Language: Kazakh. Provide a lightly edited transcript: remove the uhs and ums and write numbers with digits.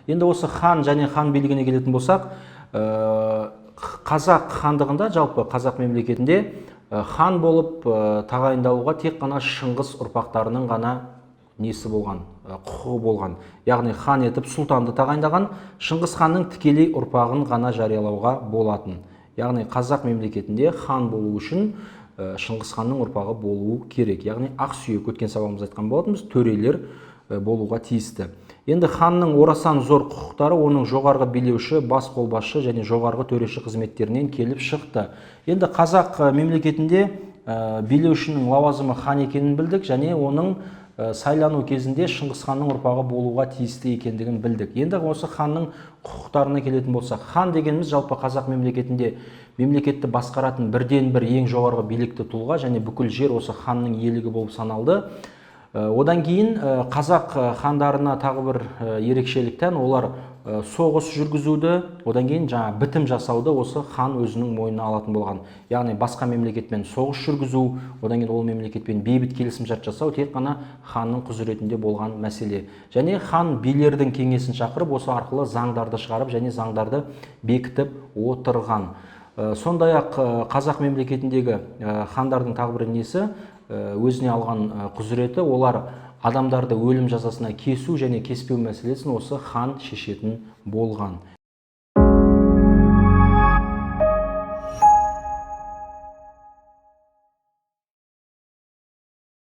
Енді осы хан және хан билігіне келетін болсақ, қазақ хандығында, жалпы қазақ мемлекетінде хан болып тағайындалуға тек қана Шыңғыс ұрпақтарының ғана несі болған, құқығы болған. Яғни хан етіп сұлтанды тағайындаған Шыңғыс ханның тікелей ұрпағын ғана жариялауға болатын. Яғни қазақ мемлекетінде хан болу үшін Шыңғыс ханның ұрпағы болуы керек. Яғни ақсүйек, өткен сабағымызда айтқан болатынбыз, төрелер болуға тиісті. Енді ханның орасан зор құқықтары оның жоғарғы билеуші, бас қолбасшы және жоғарғы төреші қызметтерінен келіп шықты. Енді қазақ мемлекетінде билеушінің лауазымы хан екенін білдік, және оның сайлану кезінде Шыңғыс ханның ұрпағы болуға тиісті екендігін білдік. Енді осы ханның құқықтарына келетін болсақ, хан дегеніміз жалпы қазақ мемлекетінде мемлекетті басқаратын бірден бір ең жоғарғы билікті тұлға, және бүкіл жер осы ханның иелігі болып саналды. Одан кейін қазақ хандарына тағы бір ерекшелік тән, олар соғыс жүргізуді, одан кейін жаңа бітім жасауды осы хан өзінің мойнына алатын болған. Яғни басқа мемлекетпен соғыс жүргізу, одан кейін ол мемлекетпен бейбіт келісімшарт жасау тек қана ханның құзыретінде болған мәселе. Және хан билердің кеңесін шақырып, осы арқылы заңдарды шығарып және заңдарды бекітіп отырған. Сондай-ақ қазақ мемлекетіндегі хандардың тағы бір несі, өзіне алған құзыреті, олар адамдарды өлім жазасына кесу және кеспеу мәселесін осы хан шешетін болған.